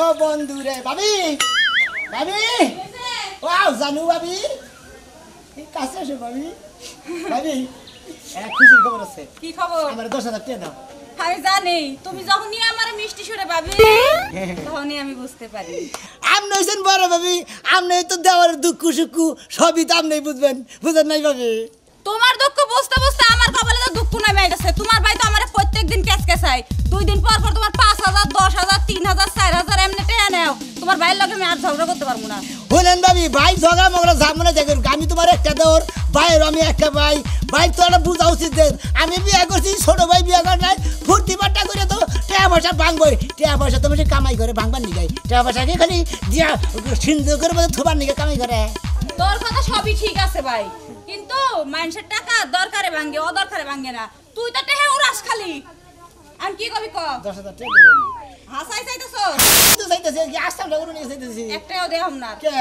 ও বন্ধু রে ভাবি ভাবি ওয়াও জানু ভাবি কাছে আসো ভাবি ভাবি এক খুশির খবর আছে। কি খবর? আমার 10,000 টাকা দাও। আমি জানি তুমি যখনই আমার মিষ্টি সুরে ভাবি তখনই আমি বুঝতে পারি। আপনি হইছেন বড় ভাবি, আপনি তো দেওয়ার দুঃখ সুখ সবই তো আপনি বুঝবেন, বুঝেন নাই ভাবি? তোমার দুঃখ বুঝতে বুঝতে আমার কপালে তো দুঃখ নামে গেছে। তোমার ভাই তো আমার প্রত্যেকদিন ক্যাচক্যাচাই, 2 দিন পর পর তোমার 5,000 10,000 3,000 4,000 এমনি টেনে নাও। তোমার ভাইয়ের লগে আমি আর ঝগড়া করতে পারবো না। বলেন ভাবি ভাই ঝগড়া মগড়া ঝামেলা দেখুন, আমি তোমার একটা দেওয়ার ভাইয়ের আমি একটা ভাই, ভাই তো একটা বুঝা উচিত যে আমি বিয়ে করছি, ছোট ভাই বিয়ে করে নাই, ফুর্তি বাট্টা করে তো টাকা পয়সা ভাঙবই, টাকা পয়সা তুমি কামাই করে ভাঙবার নিগাই, টাকা পয়সাকে খালি দিয়া সিন্ধু করে বলে থোবার নিগে কামাই করে। তোর কথা সবই ঠিক আছে ভাই, কিন্তু মানুষের টাকা দরকারে ভাঙে, অদরকারে ভাঙে না। তুই তো টেহে উড়াস খালি। আমি কি কবি ক 10,000 টাকা দেবেন। হাসাই চাইতেছ? তো চাইতেছি কি আস্তাম লাগুন নিয়ে চাইতেছি। একটাও দেহম না। কে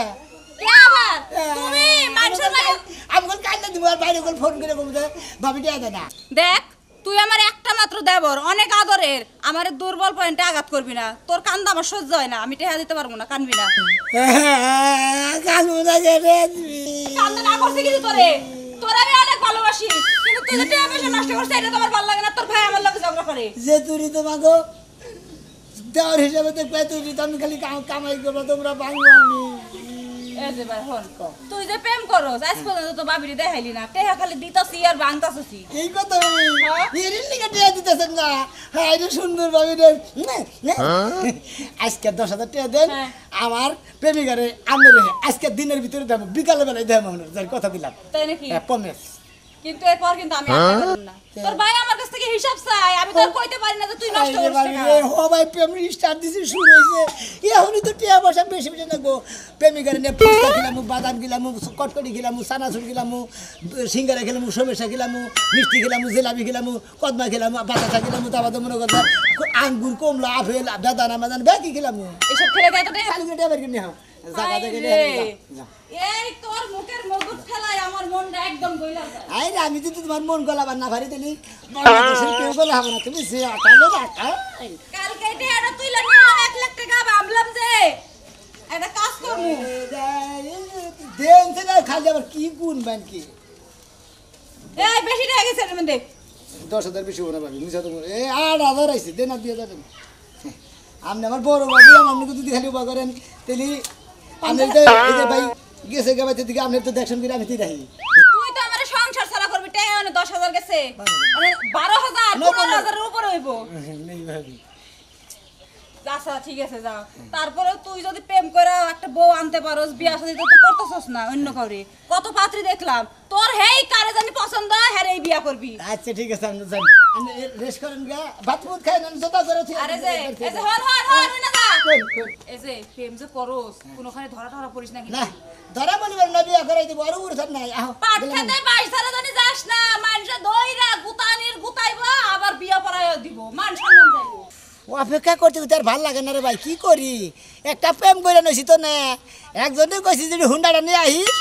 কে আবার তুমি মানুষের লাগে? আমি কোন কাইন্দা দিব আর বাইরে কোন ফোন করে বলতে ভাবি টাকা দেয় না। দেখ তুই আমার একটা মাত্র দেবর, অনেক আদরের, আমার দুর্বল পয়েন্টে আঘাত করবি না। তোর কান্দা আমার সহ্য হয় না, আমি টেহা দিতে পারবো না, কানবি না। কানু না গেলে কান্দা না করছি কিন্তু তোরে, তোরে আমি অনেক ভালোবাসি, কিন্তু তুই যে টেহা পয়সা নষ্ট করছিস এটা তো আমার ভালো লাগে না। তোর ভাই আমার লগে ঝগড়া করে। যে তুই তোমাকে দেওয়ার হিসাবে দেখবে তুই তো আমি খালি কামাই করবো, তোমরা ভাঙবো আমি। এই যে ভাই হন তুই যে প্রেম করস আজ পর্যন্ত তো বাবিরে দেখাইলি না, টেহা খালি দিতাছি আর ভাঙতাছি। এই কথা এর লিগে টাকা দিতেছেন না। হ্যাঁ এটা সুন্দর ভাবি রে, আজকে 10,000 টাকা দেন, আমার প্রেমিকারে আমি রে আজকে দিনের ভিতরে দেবো, বিকালে বেলায় দেবো, যার কথা দিলাম। তাই নাকি? হ্যাঁ প্রমিস। কিন্তু এরপর কিন্তু আমি আর করব না। তোর ভাই আমার কাছ থেকে হিসাব চাই, আমি তো আর কইতে পারি না যে তুই নষ্ট করছিস না। ও ভাই প্রেম স্টার্ট দিছি শুরু হইছে, এখনই তো টিয়া বসা বেশি বেশি না গো। প্রেমিকার নিয়ে ফুচকা খেলাম, বাদাম খেলাম, কটকটি খেলাম, চানাচুর খেলাম, সিঙ্গারা খেলাম, সমস্যা খেলাম, মিষ্টি খেলাম, জিলাপি খেলাম, কদমা খেলাম, বাতাসা খেলাম, তারপর তো মনে কথা আঙ্গুর, কমলা, আপেল, বেদানা মাদান ব্যাকি খেলাম। এসব খেলে দেয় তো দেখ। খালি করে এবার কিনে জায়গা থেকে এই তোর মুখের মগজ খেলায় আমার মনটা একদম গইলা যায়। আই রে আমি যদি তোমার মন গলাবার না পারি দিলি বাংলাদেশের কেউ বলে হবে না, তুমি যে আটালে রাখা। কালকে এটা এটা তুই লাগে 1 লাখ টাকা ভাবলাম যে একটা কাজ করব। দেন তো না খালি আবার কি গুণ বান কি। এই বেশি টাকা গেছে রে মন্দে। 10,000 বেশি হবে না ভাবি, মিছা তো এই 8,000 আইছে, দেন আর দিয়ে যাবেন। আপনি আমার বড় ভাবি, আপনি যদি খালি উবা করেন তাহলে আপনি এই যে ভাই গেছে গাবাইতে দিকে আপনি তো দেখছেন কি আমি তুই রাখি। তুই তো আমারে সংসার ছাড়া করবি, টাকা মানে 10,000 গেছে, মানে 12,000 15,000 এর উপরে হইব। নেই ভাবি। আচ্ছা ঠিক আছে যাও। তারপরে তুই যদি প্রেম করে একটা বউ আনতে পারোস, বিয়া শাদী তো তুই করতেছস না অন্য করে। কত পাত্রী দেখলাম, তোর হেই কারে জানি পছন্দ হয় হ্যাঁ এই বিয়া করবি। আচ্ছা ঠিক আছে আমি যাই, আমি রেস্ট করেন গা, ভাত মুত খাই না জোতা করে। আরে যে এই যে হন না যা। এই যে প্রেম যে করোস কোনখানে ধরা ধরা পড়িস না কিন্তু। না ধরা বলিবেন না, বিয়া করাই দিব আর উড়ছাত নাই। পাট খেতে বাইশ ছাড়া জানি যাস না, মানুষে দইরা গুতানির গুতাইবা আবার বিয়া পড়ায় দিব, মান সম্মান যাইবো। ও অপেক্ষা করতে করতে আর ভাল লাগে না রে ভাই, কি করি? একটা প্রেম করে নইছি তো না, একজনে কইছি যদি হুন্ডাটা নিয়ে আহিস,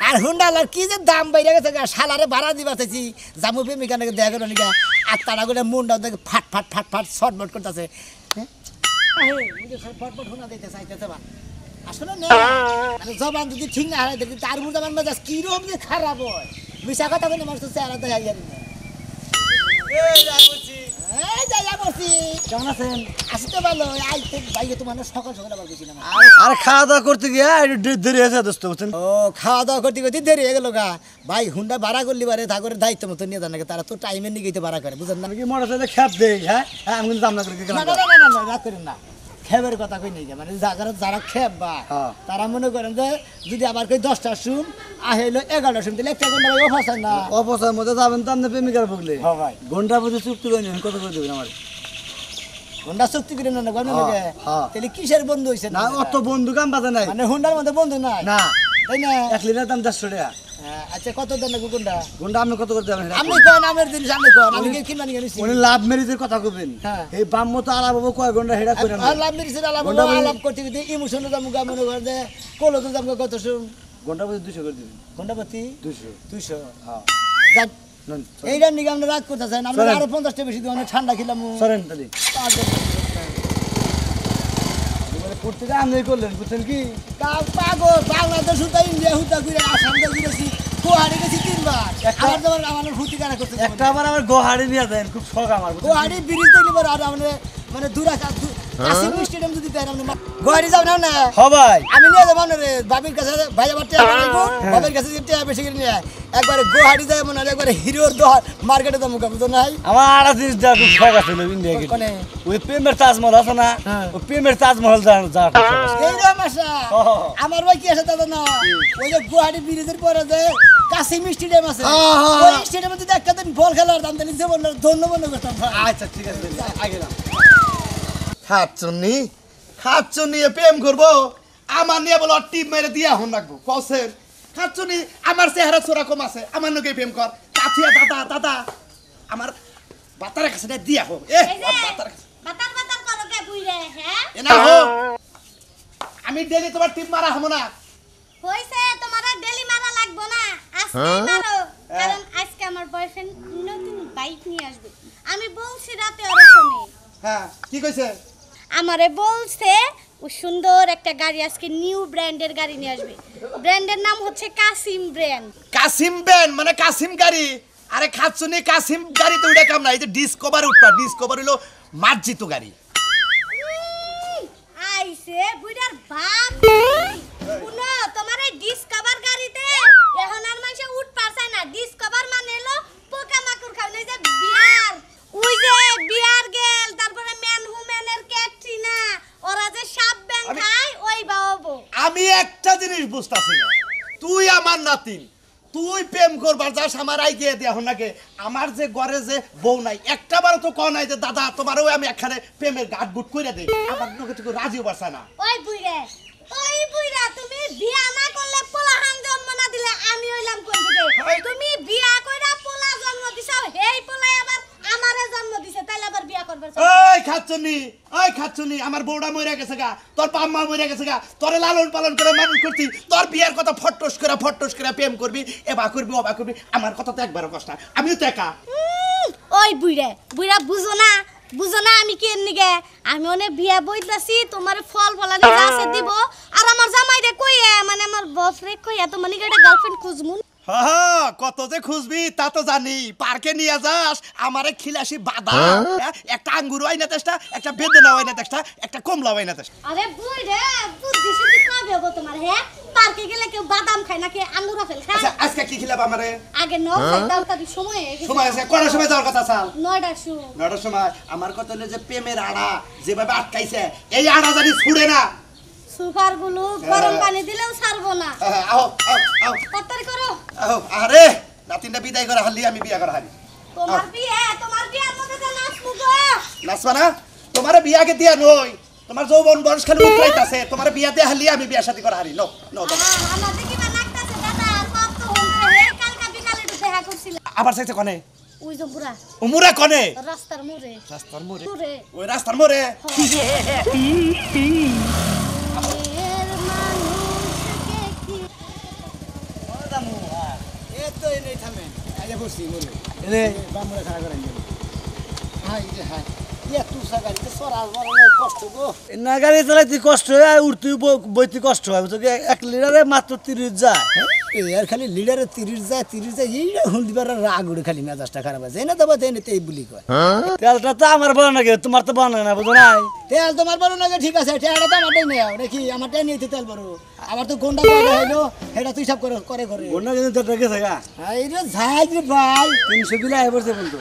আর হুন্ডালার কি যে দাম বাইরে গেছে, শালারে ভাড়া দিবা চাইছি, জামু প্রেমিকা নাকি দেখা গেল নাকি, আর তারা করে মনটা দেখে ফাট ফাট ফাট ফাট শর্টবট করতেছে। ফটফট শোনা দিতে চাইতেছে বা আসলে না, মানে জবান যদি ঠিক না হারাই দেখি তার জবান মেজাজ কিরকম যে খারাপ হয়, মিশা কথা বলে মানুষ তো চেহারা দেখা যায় না। কেমন আছেন? আসি তো ভালো, আইতে ভাই তো মানে সকাল সকাল আবার গেছিলাম। আর খাওয়া দাওয়া করতে গিয়ে একটু দেরি হয়েছে দোস্ত বুঝছেন। ও খাওয়া দাওয়া করতে করতে দেরি হয়ে গেল গা ভাই, হুন্ডা ভাড়া করলি বারে ঠাকুরের দায়িত্ব মতো নিয়ে জানাকে, তারা তো টাইমের নিয়ে ভাড়া করে, বুঝেন না? আমি কি মোটর সাইকেল খ্যাপ দেই? হ্যাঁ হ্যাঁ আমি কিন্তু দাম না করে না না না না না রাগ করেন না, খেবের কথা কই নেই, মানে যারা খেব বা তারা মনে করেন যে যদি আবার কই 10টার শুন আহেলো 11টার শুন তাহলে একটা ঘন্টা অফাস হয় না, অপচয়ের মধ্যে যাবেন তো আপনি প্রেমিকার ভুগলে। হ্যাঁ ভাই ঘন্টা বুঝে চুক্তি করে নিন, কত করে দেবেন আমার? হুন্ডা চুক্তি করে না গর্ব লাগে, তাহলে কিসের বন্ধু হইছে না? অত বন্ধু কাম বাজে নাই, মানে হুন্ডার মধ্যে বন্ধু নাই না তাই না? 1 লিটার দাম 150 টাকা। আচ্ছা কত দেন না গুন্ডা? ঘন্টা আপনি কত করে দেবেন? আপনি কোন আমের জিনিস আপনি কোন, আমি কি কিনবা নিয়ে নিছি? উনি লাভ মেরিজের কথা কইবেন, এই বাম মতো আলাপ হবো কয় ঘন্টা হেডা করে না। আর লাভ মেরিছে আলাপ করতে করতে ইমোশনে দাম গা মনে করে দে কোলো তো দাম কত শুন ঘন্টা প্রতি 200 করে দিবেন। ঘন্টা প্রতি 200 200 হ্যাঁ যাক নন এইটার নিকে আমরা রাগ করতেছেন, আমরা আরো 50টা বেশি দিব, ঠান্ডা খেলাম সরেন তাহলে। উঠতে আমি করলেন বুঝছেন কি পাগল বাংলাদেশ হুতা ইন্ডিয়া হুতা ঘুরে আসাম ঘুরেছি গুয়াহাটি গেছি 3 বার আমার তো আমার ফুটি কানা করতে একটা আবার আমার গোহাড়ি নিয়ে দেন খুব শখ আমার গুয়াহাটি ব্রিজ তৈরি করে আর আমাদের মানে দূর কাশিম স্টেডিয়াম যদি দেয় আমরা গুয়াহাটি যাও না সবাই আমি নিয়ে যাবো না রে বাবির কাছে ভাই আমার টেয়া পাঠাইবো বাবির কাছে যে টেয়া বেশি করে নিয়ে একবারে গুয়াহাটি যায় মনে হয় একবারে হিরোর দোহার মার্কেটে দাম বুঝো নাই আমার আর জিনিস দেওয়ার খুব শখ আছে ইন্ডিয়া গেলে কোনে ওই প্রেমের তাজমহল আছে না ওই প্রেমের তাজমহল যাওয়ার খুব শখ আছে। এইরকম আশা আমার ভাই কি আছে দাদা না ওই যে গুয়াহাটি ব্রিজের পরে যে কাশিম স্টেডিয়াম আছে ওই স্টেডিয়ামে যদি একটা দিন বল খেলার দাম দিলে জীবন ধন্যবাদ করতাম আচ্ছা ঠিক আছে আগে না খাচ্ছনি প্রেম করবো আমার নিয়ে বলো টিপ মেরে দিয়া হন রাখবো কসের খাচ্ছনি আমার চেহারা ছোড়া কম আছে আমার নকে প্রেম কর কাছিয়া দাদা দাদা আমার বাতারের কাছে না দিয়া হোক বাতার কাছে বাতার বাতার করো কে বুইরে হ্যাঁ এ না হোক আমি ডেলি তোমার টিপ মারা হবো না হইছে তোমার ডেলি মারা লাগবে না আজকে মারো কারণ আজকে আমার বয়ফ্রেন্ড নতুন বাইক নিয়ে আসবে আমি বলছি রাতে ওর ফোনে হ্যাঁ কি কইছে আমারে বলছে ও সুন্দর একটা গাড়ি আজকে নিউ ব্র্যান্ডের গাড়ি নিয়ে আসবে ব্র্যান্ডের নাম হচ্ছে কাসিম ব্র্যান্ড কাসিম বেন মানে কাসিম গাড়ি আরে খাচ্ছনি কাসিম গাড়ি তো উঠে কাম না এই যে ডিসকভার উঠবা ডিসকভার হলো মার্জিত গাড়ি আইছে বুইড়ার বাপ শুনো তোমার এই ডিসকভার গাড়িতে এখন আর মানুষ উঠ পারছে না ডিসকভার মানে হলো পোকামাকড় খাওয়া যে বিয়ার ওই যে বিয়ার গেল তারপরে ম্যান হুম্যানের ক্যাটরিনা ওরা যে সাপ ব্যাং খায় ওই বাবু আমি একটা জিনিস বুঝতাছি না তুই আমার নাতিন তুই প্রেম করবার যাস আমার আই গিয়ে দেয়া নাকি আমার যে ঘরে যে বউ নাই একটা বার তো কও নাই যে দাদা তোমারও আমি একখানে প্রেমের গাট গুট কইরা দেই আমার নকে তো রাজিও পারছ না ওই বুইরা তুমি বিয়া না করলে পোলাহান জন্ম না দিলে আমি হইলাম কোন দিকে তুমি বিয়া কইরা পোলা জন্ম দিছাও হেই পোলাই আবার আমারে জন্ম দিছে তাইলে আবার বিয়া করবে ওই খাচ্ছনি আমার বউটা মরে গেছে গা তোর পাম্মা মরে গেছে গা তোরে লালন পালন করে মানুষ করতি তোর বিয়ার কথা ফট্টস করে প্রেম করবি এবা করবি ওবা করবি আমার কথা তো একবারও কষ্ট না আমিও তো একা ওই বুইরা বুঝো না আমি কি এমনি গে আমি অনেক বিয়া বইতাছি তোমার ফল ফলানি গাছে দিব আর আমার জামাইরে কইয়া মানে আমার বসরে কইয়া তো মানে একটা গার্লফ্রেন্ড খুঁজমু কত যে খুঁজবি তা তো জানি পার্কে নিয়ে যাস আমারে খিলাসি বাদাম একটা আঙ্গুর আইনা তেষ্টা একটা বেদেনা আইনা তেষ্টা একটা কমলা আইনা তেষ্টা আরে বুইরে বুদ্ধি শুদ্ধি কবে হবো তোমার হ্যাঁ পার্কে গেলে কেউ বাদাম খায় নাকি আঙ্গুর আপেল খায় আচ্ছা আজকে কি খিলাবা আমারে আগে ন খাইতাম তারি সময় হয়ে গেছে সময় আছে কোন সময় যাওয়ার কথা চাল 9টার সময় 9টার সময় আমার কথা হলো যে প্রেমের আড়া যেভাবে আটকাইছে এই আড়া জানি ছুড়ে না সুপার গুলো গরম পানি দিলেও ছাড়বো না আও তাড়াতাড়ি করো আরে নাতিনটা বিদায় করে হালি আমি বিয়া করে হারি তোমার বিয়ার মধ্যে তো নাচবো গো নাচবা না তোমার বিয়াকে দিয়া নই তোমার যৌবন বয়স খালি উতরাইতাছে তোমার বিয়া দিয়ে হালি আমি বিয়া শাদী করে হারি নো আমার দেখি বা লাগতাছে দাদা সব তো হইছে হে কালকা বিকালে একটু দেখা করছিল আবার চাইছে কোনে ওই যে পুরা উমুরা কোনে রাস্তার মোড়ে ওই রাস্তার মোড়ে তো এই নেই থামে আইয়া বসি মরে এনে বামুড়া খাড়া করে নিয়ে হাই রে হাই তুই সাগারিতে সরাস বড় কষ্ট গো না গাড়ি চালাইতে কষ্ট হয় উঠতে বইতে কষ্ট হয় বুঝছো কি 1 লিটারে মাত্র 30 যায় আর খালি লিডারে 30 যায় এই হুন্দিবার রাগ উড়ে খালি মেজাজটা খারাপ আছে এনে দেবো এনে তেই বুলি কয় তেলটা তো আমার বড় নাকি তোমার তো বড় না বুঝো নাই তেল তোমার বড় নাকি ঠিক আছে টেয়াটা তো আমারটাই নেই নাকি আমারটাই নিতে তেল বড় আমার তো গন্ডা বড় হইলো সেটা তুই সব করে অন্য কিন্তু তো গেছে গা এই রে ঝাই রে ভাই 300 বিলা আই পড়ছে বলতো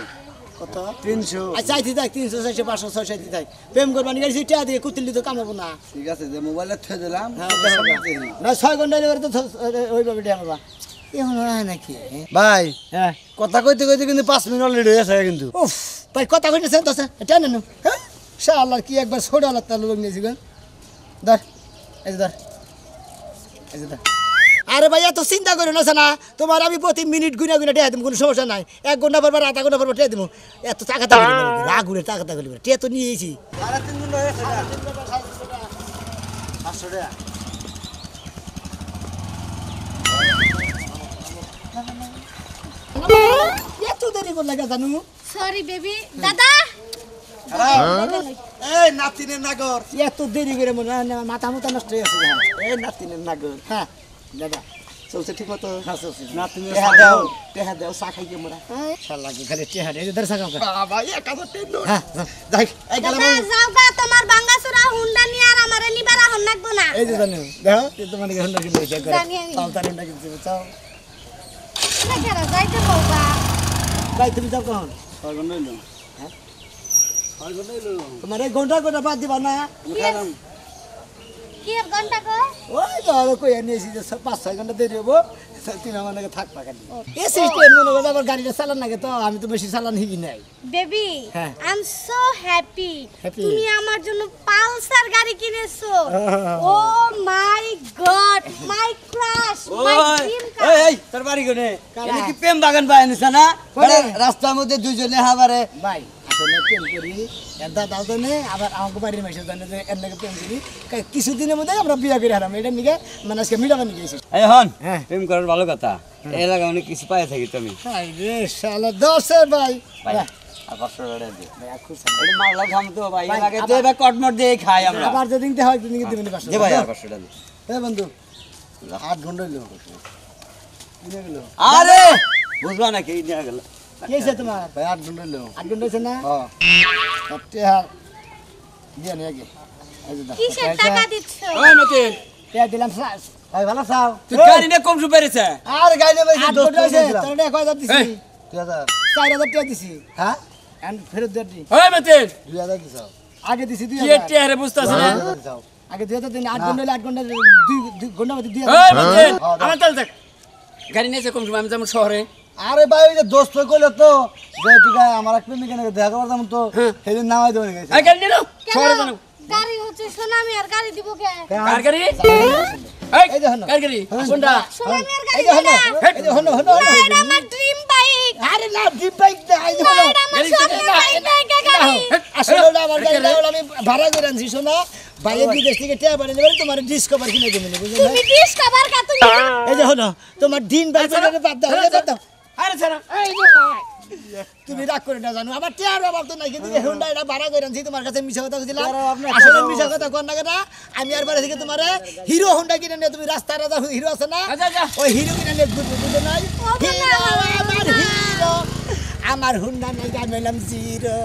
কত 300 আচ্ছা চাইতে থাক 300 400 500 600 দিতে থাক প্রেম করবানি গাড়ি টিয়া দিয়ে কুতিলি তো কামাবো না ঠিক আছে যে মোবাইলে থে দিলাম না 6 ঘন্টা ধরে তো ওইভাবে টিয়া বাবা এখন হয় নাকি ভাই হ্যাঁ কথা কইতে কইতে কিন্তু 5 মিনিট অলরেডি হয়ে গেছে কিন্তু উফ ভাই কথা কইতেছেন তো এটা নেন হ্যাঁ শাআল্লাহ কি একবার ছোড়া আল্লাহ তাআলা লোক নিয়েছি গন ধর এই যে ধর আরে ভাই এত চিন্তা করো না না তোমার আমি প্রতি মিনিট গুনা টিয়া দিম কোনো সমস্যা নাই 1 ঘন্টা পর আধা ঘন্টা পর টিয়া দিম এত টাকা টাকা রাগ ঘুরে টাকা টাকা টিয়া তো নিয়েছি আরে 3 ঘন্টা হয়ে গেছে 500 টাকা এত দেরি করে লাগা জানু সরি বেবি দাদা এই নাতিনের নাগর এত দেরি করে মনে হয় না, মাথা মুথা নষ্ট হয়ে গেছে এই নাতিনের নাগর হ্যাঁ দাদা চলছে ঠিক মতো হ্যাঁ চলছে নাতিনের টেহা দাও চা খাইকে মোরা শালা কি খালি চেহারা এই যে দর্শক আমাকে বাবা 1000 টেন হ্যাঁ যাই এই গেলাম দাদা যাও গা, তোমার বাঙ্গাসুরা হুন্ডা নিয়ে আর আমারে নিবার আহন লাগবো না। এই যে জানো দেখো এই তোমার কি হন্ডা কিনতে ইচ্ছা করে জানি আমি। তাও তার হন্ডা কিনতে চাও না কেরা যাইতে বউগা। ভাই তুমি যাও কখন 6 ঘন্টা হইলো হ্যাঁ? 6 ঘন্টা হইলো তোমার এই ঘন্টা ঘন্টা বাদ দিবা না কি এর ঘন্টা গো? ওই তো আর কই নিয়েছি যে 5-6 ঘন্টা দেরি হবো তিন আমার নাকি থাকবা খালি এই সিস্টেম মনে করো আবার গাড়িটা চালান লাগে তো আমি তো বেশি চালান হিবি নাই বেবি হ্যাঁ। I am so happy Happy? তুমি আমার জন্য পালসার গাড়ি কিনেছো। Oh my god, my crush, my dream car. এই তোর বাড়ি কোনে এনে কি প্রেম বাগান বাই আনিছ না কোনে? রাস্তার মধ্যে দুইজনে হাবারে ভাই আসলে প্রেম করি এর দাদাও জানে আবার আমাকে বাড়ির মাসেও জানে যে এর নাকি প্রেম করি কিছুদিনের মধ্যে আমরা বিয়ে করে হারাম এটা নিকে মানে আজকে মিটাবা নিয়ে গেছি এই হন হ্যাঁ। প্রেম করার ভালো কথা এই এলাকা অনেক কিছু পাই থাকি তুমি ভাই রে শালা দশের ভাই ভাই ভাই, আর 500 টাকা দে ভাই, আর খুব এটা মারলা খাম তো ভাই ভাই, এলাকায় আবার- দে ভাই কটমট দিয়ে খাই আমরা আবার যেদিন তে হয় সেদিন দিবেন পাঁচশো দে ভাই আর 500 টাকা দে এই বন্ধু 8 ঘন্টা হইলো কিনে গেল আরে বুঝবা না কি নিয়ে গেল কি হয়েছে তোমার ভাই 8 ঘন্টা হইলো 8 ঘন্টা হয়েছে না হ্যাঁ সত্যি হার দিয়ে নিয়ে আগে এই যে দাও কিসের টাকা দিচ্ছ? ওই মতিন পেয়ে দিলাম ভাই ভালো চাও তুই গাড়ি নিয়ে কম সুপারিছে আর গাইলে ভাই 8 ঘন্টা হয়েছে তোর 1000 দিছি এই। 4000 টাকা দিছি হ্যাঁ এন্ড ফেরত দিয়ে দি ওই মতিন 2000 দিছো আগে দিছি কি 2000 এটি আরে বুঝতাছ না আগে 2000 দিন 8 ঘন্টা হলে 8 ঘন্টা 2 ঘন্টা মধ্যে দিয়ে ওই মতিন আমার চল দেখ গাড়ি নিয়ে কম সময় আমি যাবো শহরে আরে ভাই ওই যে দোস্ত কইলো তো যে ঠিক আছে আমার এক প্রেমিক এনে দেখা করতাম যেমন তো সেদিন নামাই দেবে গেছে এই গাড়ি নিয়ে নাও কেন? শহরে যাবো গাড়ি হচ্ছে সোনামি আর গাড়ি দিব কে? কার গাড়ি এই এই যে হনো। কার গাড়ি কোনটা সোনামি আর গাড়ি এই যে হনো দিবে না। এই যে হনো হনো না, এটা আমার ড্রিম বাইক। আরে না ডিপ বাইক না এই যে হনো এটা আমার স্বপ্নের বাইক, গাড়ি। আসলে ওটা আমার গাড়ি না, ওটা আমি ভাড়া করে আনছি শোনা বাইরে বিদেশ থেকে টিয়া বানিয়ে দেবে তোমার ডিসকভার কিনে দেবেন বুঝলে তুমি ডিসকভার কা তুমি? এই যে হনো তোমার দিন বাইক বাদ দাও বাদ দাও আরে ছাড়া এই যে তুমি রাগ করে না জানো আমার টিয়ার অভাব তো নাই কিন্তু হুন্ডা এটা ভাড়া করে আনছি তোমার কাছে মিছা কথা কইছিলাম আসলে মিছা কথা কোন না কেনা আমি আর বাড়ি থেকে তোমারে হিরো হুন্ডা কিনে নিয়ে তুমি রাস্তার রাজা হিরো আছে না আচ্ছা, আচ্ছা। ওই হিরো কিনে নিয়ে বুঝতে নাই ও বাবা। হিরো আমার হিরো আমার হুন্ডা নাই গান হইলাম জিরো